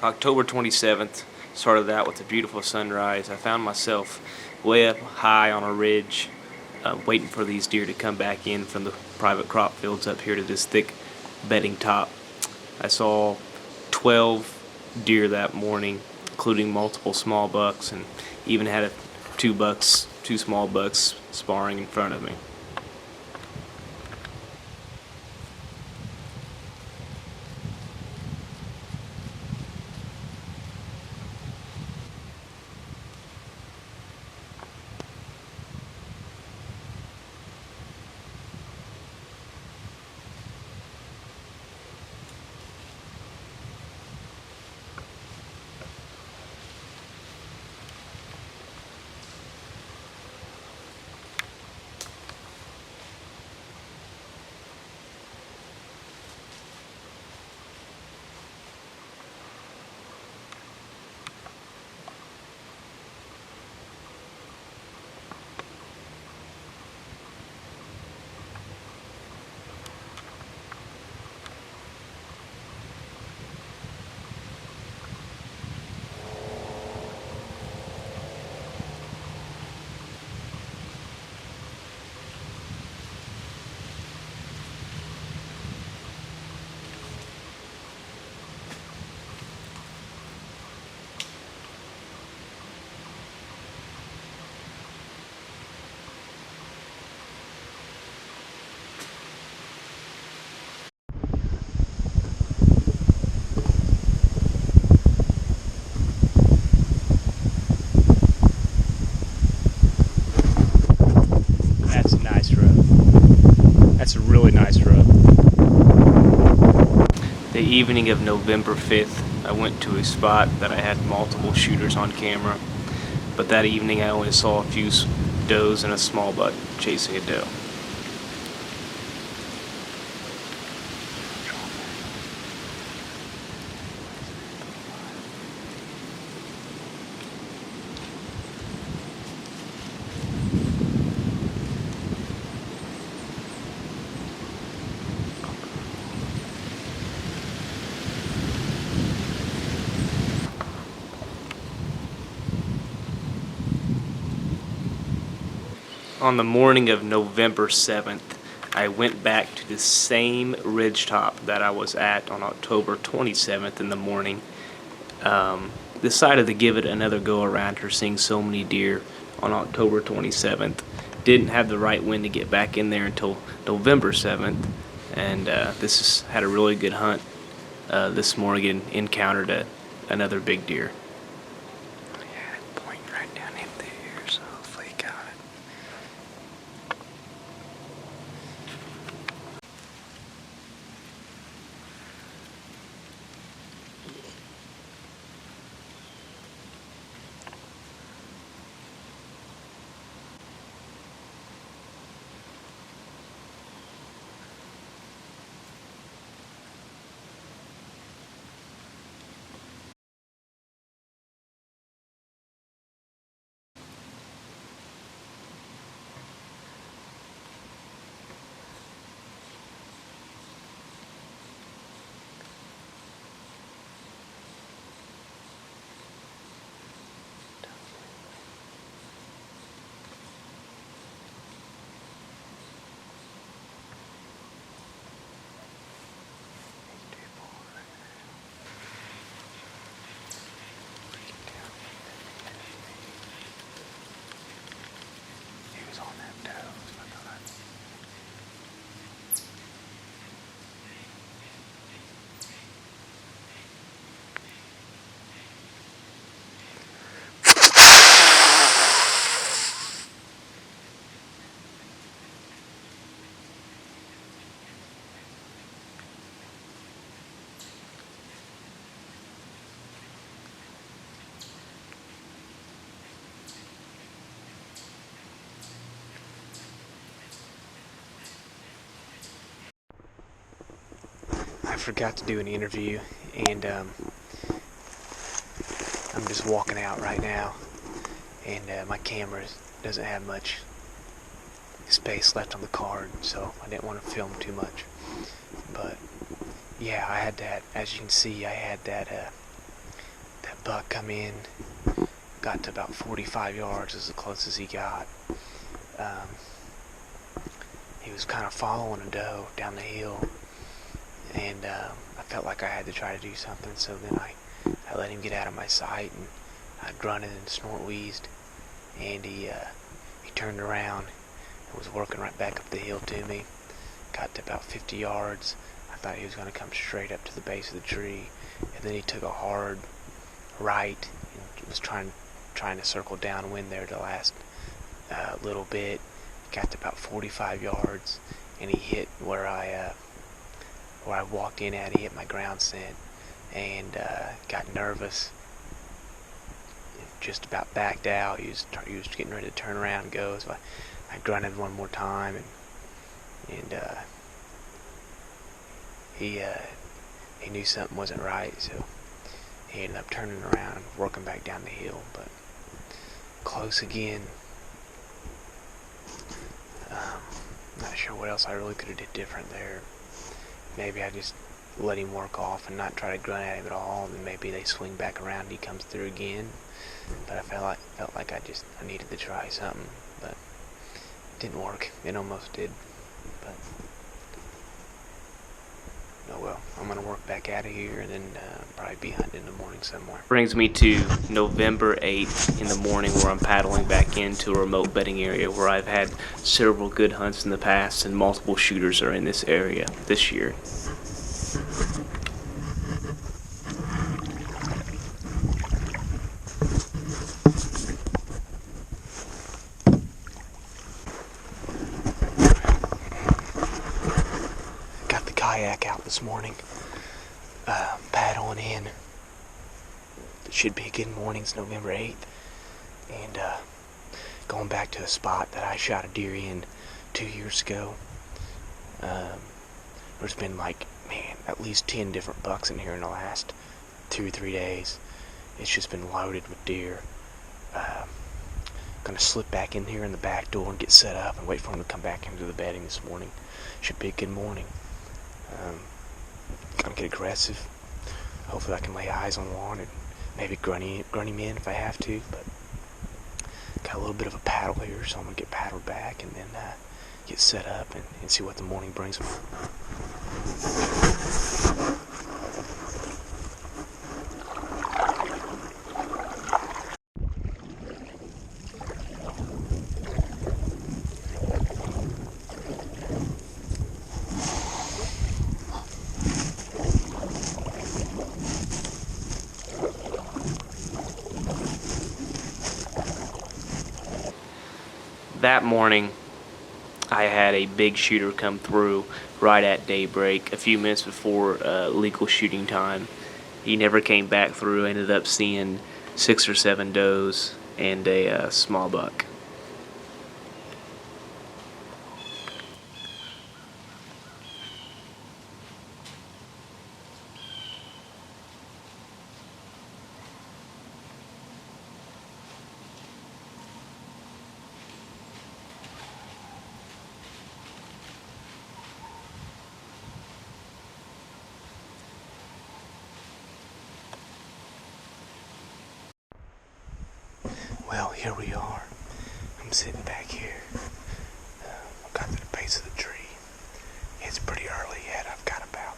October 27th started out with a beautiful sunrise. I found myself way up high on a ridge, waiting for these deer to come back in from the private crop fields up here to this thick bedding top. I saw 12 deer that morning, including multiple small bucks, and even had two small bucks sparring in front of me. That's a nice rub. That's a really nice rub. The evening of November 5th, I went to a spot that I had multiple shooters on camera, but that evening I only saw a few does and a small buck chasing a doe. On the morning of November 7th, I went back to the same ridgetop that I was at on October 27th in the morning. Decided to give it another go around after seeing so many deer on October 27th. Didn't have the right wind to get back in there until November 7th, and had a really good hunt this morning. Encountered another big deer. Yeah, point right down in there, so hopefully he got it. He was on that doe, I thought. I forgot to do an interview, and I'm just walking out right now, and my camera doesn't have much space left on the card, so I didn't want to film too much. But yeah, I had that, as you can see, I had that buck come in, got to about 45 yards as close as he got. He was kind of following a doe down the hill, and I felt like I had to try to do something, so then I let him get out of my sight, and I grunted and snort wheezed, and he turned around and was working right back up the hill to me. Got to about 50 yards. I thought he was going to come straight up to the base of the tree, and then he took a hard right and was trying to circle downwind there the last little bit. Got to about 45 yards, and he hit where I walked in at. He hit my ground scent, and got nervous. Just about backed out. He was getting ready to turn around and go. So I grunted one more time, and he knew something wasn't right. So he ended up turning around and working back down the hill, but close again. Not sure what else I really could have did different there. Maybe I just let him work off and not try to grunt at him at all, and then maybe they swing back around and he comes through again. But I felt like I needed to try something, but it didn't work. It almost did, but oh well. I'm gonna work back out of here and then probably be hunting in the morning somewhere. Brings me to November 8th in the morning, where I'm paddling back into a remote bedding area where I've had several good hunts in the past, and multiple shooters are in this area this year. Got the kayak out this morning, paddling in. It should be a good morning. It's November 8th, and going back to a spot that I shot a deer in 2 years ago. There's been at least 10 different bucks in here in the last 2 or 3 days. It's just been loaded with deer. Gonna slip back in here in the back door and get set up and wait for him to come back into the bedding this morning. Should be a good morning. Gonna get aggressive. Hopefully I can lay eyes on one and maybe grunt him in if I have to, but got a little bit of a paddle here, so I'm gonna get paddled back and then get set up and see what the morning brings me. That morning, I had a big shooter come through right at daybreak, a few minutes before legal shooting time. He never came back through. Ended up seeing 6 or 7 does and a small buck. Well, here we are. I'm sitting back here. I've got to the base of the tree. It's pretty early yet. I've got about,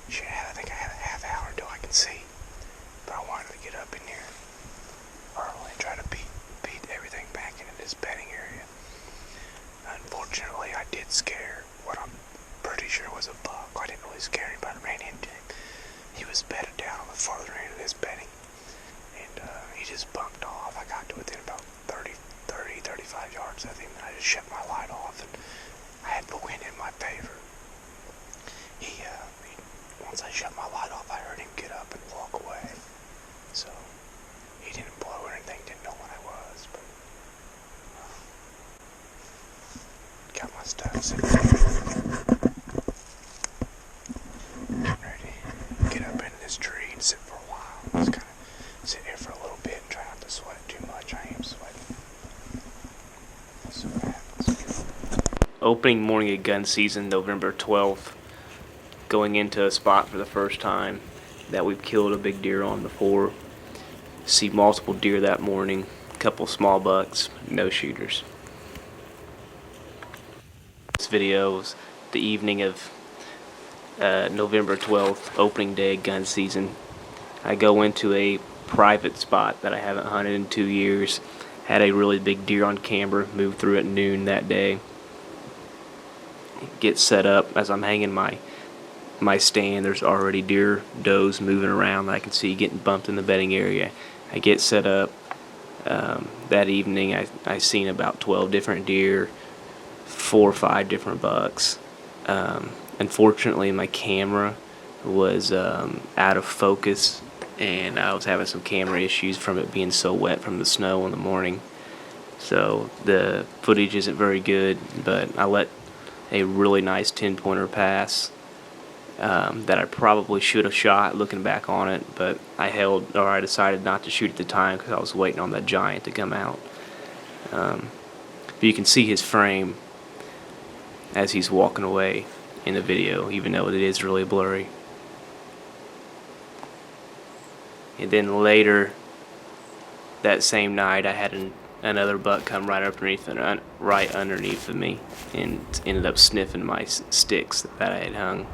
I think I have a half hour until I can see. But I wanted to get up in here early and try to beat everything back into this bedding area. Unfortunately, I did scare what I'm pretty sure was a buck. I didn't really scare him, but I ran into him. He was bedded down on the farther end of this bedding. And he just bumped off. I got to within about 35 yards of him, and I just shut my light off, and I had the wind in my favor. Once I shut my light off, I heard him get up and walk away. So he didn't blow or anything, didn't know what I was, but got my stuff sitting there. Getting ready to get up in this tree and sit for a while. Just kind of sit here for a little bit and try not to sweat too much. I am sweating. Let's see what happens. Opening morning of gun season, November 12th. Going into a spot for the first time that we've killed a big deer on before. see multiple deer that morning, a couple small bucks, no shooters. This video was the evening of November 12th, opening day gun season. I go into a private spot that I haven't hunted in 2 years. Had a really big deer on camber, moved through at noon that day. Get set up. As I'm hanging my stand, there's already deer does moving around that I can see getting bumped in the bedding area. I get set up. That evening I seen about 12 different deer, 4 or 5 different bucks. Unfortunately my camera was out of focus, and I was having some camera issues from it being so wet from the snow in the morning. So the footage isn't very good, but I let a really nice 10-pointer pass that I probably should have shot looking back on it, but I decided not to shoot at the time because I was waiting on that giant to come out. But you can see his frame as he's walking away in the video, even though it is really blurry. And then later that same night, I had another buck come right underneath of me and ended up sniffing my sticks that I had hung.